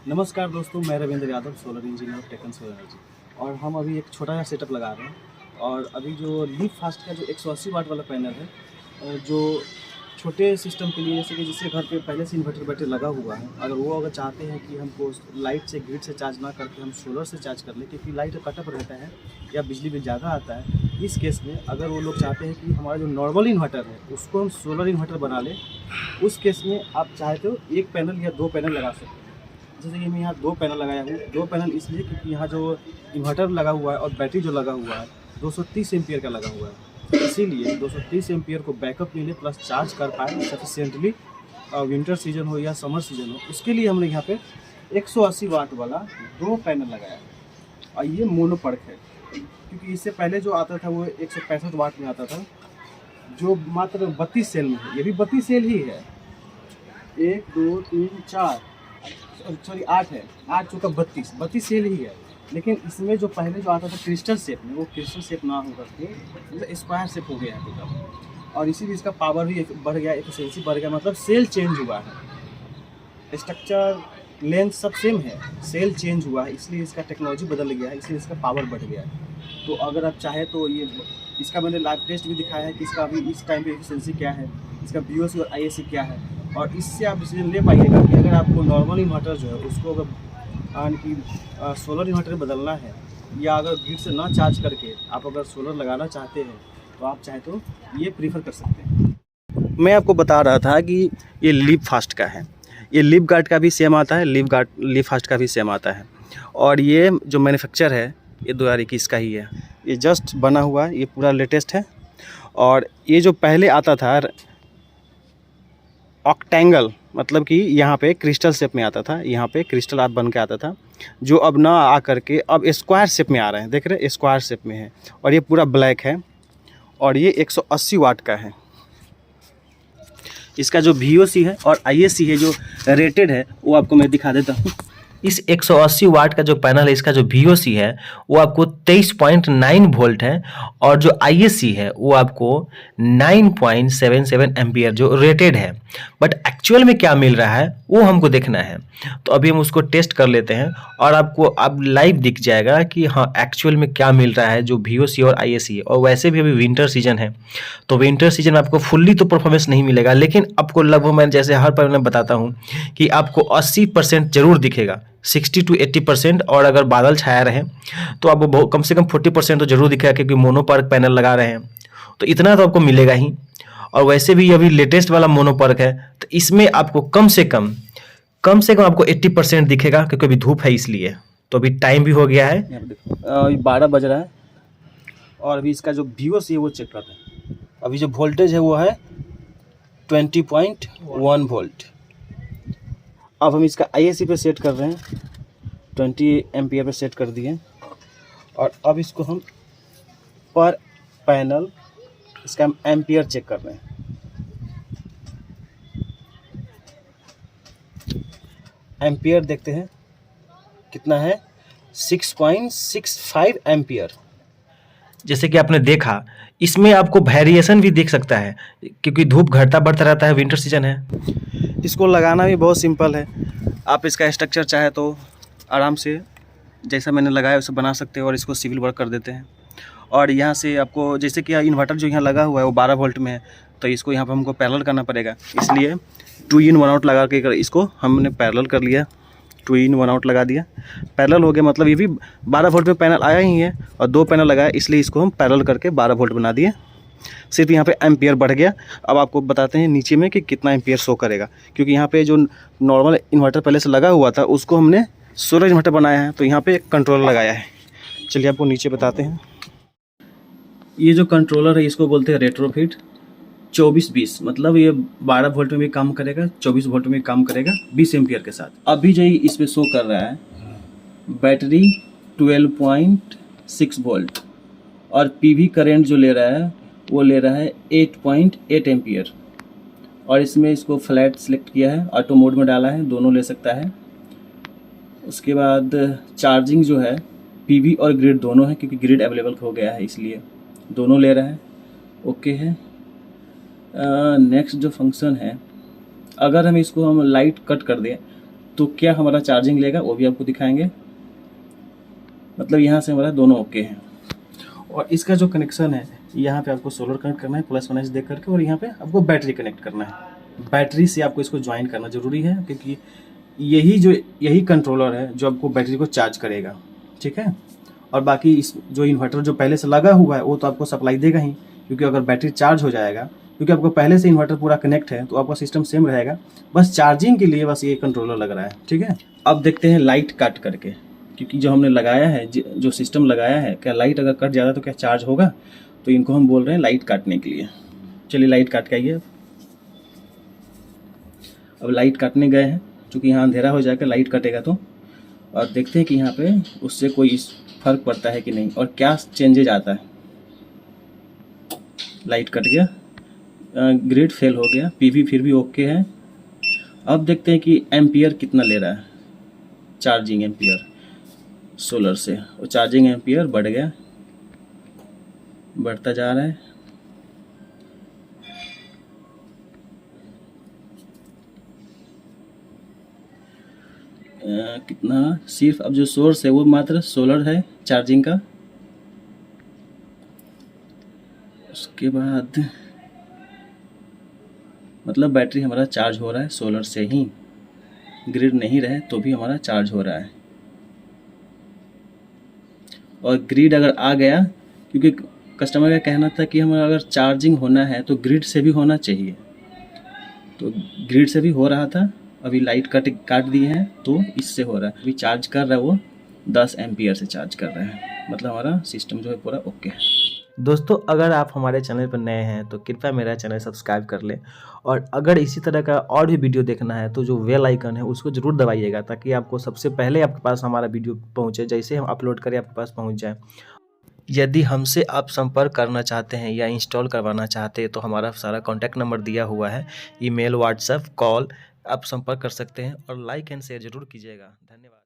नमस्कार दोस्तों, मैं Ravindra Yadav, solar engineer of techno solar energy. और हम अभी एक छोटा सा सेटअप लगा रहे हैं। और अभी जो लीप फास्ट का जो 180 वाट वाला पैनल है, जो छोटे सिस्टम के लिए, जैसे कि जिसके घर पे पहले से इन्वर्टर बैटरी लगा हुआ है, अगर चाहते हैं कि हमको लाइट से, ग्रिड से चार्ज ना करके हम सोलर से चार्ज कर लें, क्योंकि लाइट कटअप रहता है या बिजली बिल ज़्यादा आता है। इस केस में अगर वो लोग चाहते हैं कि हमारा जो नॉर्मल इन्वर्टर है उसको हम सोलर इन्वर्टर बना लें, उस केस में आप चाहे तो एक पैनल या दो पैनल लगा सकते हैं। जैसे कि मैं यहाँ दो पैनल लगाया हूँ। दो पैनल इसलिए क्योंकि यहाँ जो इन्वर्टर लगा हुआ है और बैटरी जो लगा हुआ है 230 एम्पियर का लगा हुआ है, इसीलिए 230 एम्पियर को बैकअप मिले प्लस चार्ज कर पाए सफिशिएंटली, विंटर सीजन हो या समर सीजन हो, उसके लिए हमने यहाँ पे 180 वाट वाला दो पैनल लगाया है। और ये मोनोपर्क है, क्योंकि इससे पहले जो आता था वो 165 वाट में आता था, जो मात्र 32 सेल में है। ये भी 32 सेल ही है, 1 2 3 4 सॉरी 8 है, 8 चौका 32 सेल ही है। लेकिन इसमें जो पहले जो आता था क्रिस्टल शेप में, वो क्रिस्टल शेप ना होकर के मतलब स्क्वायर शेप हो गया है टोटल। और इसीलिए इसका पावर भी बढ़ गया, एफिशिएंसी बढ़ गया, मतलब सेल चेंज हुआ है, स्ट्रक्चर लेंथ सब सेम है, सेल चेंज हुआ है, इसलिए इसका टेक्नोलॉजी बदल गया है, इसलिए इसका पावर बढ़ गया है। तो अगर आप चाहें तो ये इसका मैंने लाइव टेस्ट भी दिखाया है कि इसका अभी इस टाइम पे एफिशिएंसी क्या है, इसका बीओसी और आईएससी क्या है। और इससे आप डिसीजन ले पाइएगा कि अगर आपको नॉर्मल इन्वर्टर जो है उसको अगर सोलर इन्वर्टर बदलना है, या अगर ग्रिड से ना चार्ज करके आप अगर सोलर लगाना चाहते हैं, तो आप चाहे तो ये प्रीफर कर सकते हैं। मैं आपको बता रहा था कि ये लीप फास्ट का है, ये लीप गार्ड का भी सेम आता है, लीप फास्ट का भी सेम आता है। और ये जो मैन्युफैक्चर है ये 2021 का ही है, ये जस्ट बना हुआ है, ये पूरा लेटेस्ट है। और ये जो पहले आता था ऑक्टेंगल, मतलब कि यहाँ पे क्रिस्टल शेप में आता था, यहाँ पे क्रिस्टल आप बन के आता था, जो अब ना आ करके अब स्क्वायर शेप में आ रहे हैं, देख रहे हैं स्क्वायर शेप में है। और ये पूरा ब्लैक है और ये 180 वाट का है। इसका जो VOC है और ISC है जो रेटेड है, वो आपको मैं दिखा देता हूँ। इस 180 वाट का जो पैनल है, इसका जो VOC है वो आपको 23.9 वोल्ट है, और जो ISC है वो आपको 9.77 एम्पियर जो रेटेड है। बट एक्चुअल में क्या मिल रहा है वो हमको देखना है, तो अभी हम उसको टेस्ट कर लेते हैं और आपको अब लाइव दिख जाएगा कि हाँ एक्चुअल में क्या मिल रहा है जो VOC और ISC है। और वैसे भी अभी विंटर सीजन है, तो विंटर सीजन में आपको फुल्ली तो परफॉर्मेंस नहीं मिलेगा, लेकिन आपको लगभग मैं जैसे हर बार मैं बताता हूँ कि आपको 80% जरूर दिखेगा, 60 to 80%। और अगर बादल छाया रहे तो आपको कम से कम 40% तो जरूर दिखेगा, क्योंकि मोनोपर्क पैनल लगा रहे हैं तो इतना तो आपको मिलेगा ही। और वैसे भी अभी लेटेस्ट वाला मोनोपर्क है, तो इसमें आपको कम से कम आपको 80% दिखेगा, क्योंकि अभी धूप है इसलिए। तो अभी टाइम भी हो गया है, 12 बज रहा है और अभी इसका जो VOC है वो चेक करते हैं। अभी जो वोल्टेज है वो है 20.1 वोल्ट। अब हम इसका ISC पे सेट कर रहे हैं, 20 एम्पियर पे सेट कर दिए। और अब इसको हम पर पैनल इसका हम एम्पियर चेक कर रहे हैं। एम्पियर देखते हैं कितना है, 6.65 एम्पियर। जैसे कि आपने देखा इसमें आपको वेरिएशन भी देख सकता है, क्योंकि धूप घटता बढ़ता रहता है, विंटर सीजन है। इसको लगाना भी बहुत सिंपल है। आप इसका स्ट्रक्चर चाहे तो आराम से जैसा मैंने लगाया उसे बना सकते हो और इसको सिविल वर्क कर देते हैं। और यहाँ से आपको जैसे कि इन्वर्टर जो यहाँ लगा हुआ है वो 12 वोल्ट में है, तो इसको यहाँ पर हमको पैरेलल करना पड़ेगा, इसलिए 2 in 1 आउट लगा के इसको हमने पैरेलल कर लिया। 2 in 1 आउट लगा दिया, पैरेलल हो गया, मतलब ये भी 12 वोल्ट में पैनल आया ही है और दो पैनल लगाया, इसलिए इसको हम पैरेलल करके 12 वोल्ट बना दिए। सिर्फ यहाँ पे एम्पियर बढ़ गया। अब आपको बताते हैं नीचे में कि कितना एम्पियर शो करेगा, क्योंकि यहाँ पे जो नॉर्मल इन्वर्टर पहले से लगा हुआ था उसको हमने सोलर इन्वर्टर बनाया है, तो यहाँ पे एक कंट्रोलर लगाया है। चलिए आपको नीचे बताते हैं। ये जो कंट्रोलर है इसको बोलते हैं रेट्रोफिट 24-20, मतलब ये 12 वोल्ट में भी काम करेगा, 24 वोल्ट में भी काम करेगा 20 एम्पियर के साथ। अभी जो इसमें शो कर रहा है बैटरी 12.6 वोल्ट और PV करंट जो ले रहा है वो ले रहा है 8.8 एम्पियर। और इसमें इसको फ्लैट सिलेक्ट किया है, ऑटो मोड में डाला है, दोनों ले सकता है। उसके बाद चार्जिंग जो है PV और ग्रिड दोनों है, क्योंकि ग्रिड अवेलेबल हो गया है इसलिए दोनों ले रहा है। ओके है। नेक्स्ट जो फंक्शन है, अगर हम इसको लाइट कट कर दें तो क्या हमारा चार्जिंग लेगा वो भी आपको दिखाएंगे। मतलब यहाँ से हमारा दोनों ओके हैं। और इसका जो कनेक्शन है, यहाँ पे आपको सोलर कनेक्ट करना है प्लस माइनस देख करके, और यहाँ पे आपको बैटरी कनेक्ट करना है। बैटरी से आपको इसको ज्वाइन करना ज़रूरी है, क्योंकि यही कंट्रोलर है जो आपको बैटरी को चार्ज करेगा, ठीक है। और बाकी इस जो इन्वर्टर जो पहले से लगा हुआ है वो तो आपको सप्लाई देगा ही, क्योंकि अगर बैटरी चार्ज हो जाएगा, क्योंकि आपको पहले से इन्वर्टर पूरा कनेक्ट है तो आपका सिस्टम सेम रहेगा, बस चार्जिंग के लिए बस ये कंट्रोलर लग रहा है, ठीक है। अब देखते हैं लाइट कट करके, क्योंकि जो हमने लगाया है, जो सिस्टम लगाया है, क्या लाइट अगर कट जाता है तो क्या चार्ज होगा, तो इनको हम बोल रहे हैं लाइट काटने के लिए। चलिए लाइट काट के आइए। अब लाइट काटने गए हैं, क्योंकि यहाँ अंधेरा हो जाएगा लाइट कटेगा तो, और देखते हैं कि यहाँ पे उससे कोई फर्क पड़ता है कि नहीं और क्या चेंजेज आता है। लाइट कट गया, ग्रिड फेल हो गया, पीवी फिर भी ओके है। अब देखते हैं कि एम्पियर कितना ले रहा है, चार्जिंग एम्पियर सोलर से। वो चार्जिंग एम्पियर बढ़ गया, बढ़ता जा रहा है। कितना, सिर्फ अब जो सोर्स है वो मात्र सोलर है चार्जिंग का। उसके बाद मतलब बैटरी हमारा चार्ज हो रहा है सोलर से ही, ग्रिड नहीं रहे तो भी हमारा चार्ज हो रहा है। और ग्रिड अगर आ गया, क्योंकि कस्टमर का कहना था कि हमारा अगर चार्जिंग होना है तो ग्रिड से भी होना चाहिए, तो ग्रिड से भी हो रहा था। अभी लाइट काट दिए हैं तो इससे हो रहा है। अभी चार्ज कर रहा है वो 10 एम्पियर से चार्ज कर रहा है, मतलब हमारा सिस्टम जो है पूरा ओके है। दोस्तों, अगर आप हमारे चैनल पर नए हैं तो कृपया मेरा चैनल सब्सक्राइब कर लें, और अगर इसी तरह का और भी वीडियो देखना है तो जो बेल आइकन है उसको ज़रूर दबाइएगा, ताकि आपको सबसे पहले आपके पास हमारा वीडियो पहुंचे, जैसे हम अपलोड करें आपके पास पहुंच जाए। यदि हमसे आप संपर्क करना चाहते हैं या इंस्टॉल करवाना चाहते हैं तो हमारा सारा कॉन्टैक्ट नंबर दिया हुआ है, ईमेल, व्हाट्सएप, कॉल, आप संपर्क कर सकते हैं। और लाइक एंड शेयर ज़रूर कीजिएगा। धन्यवाद।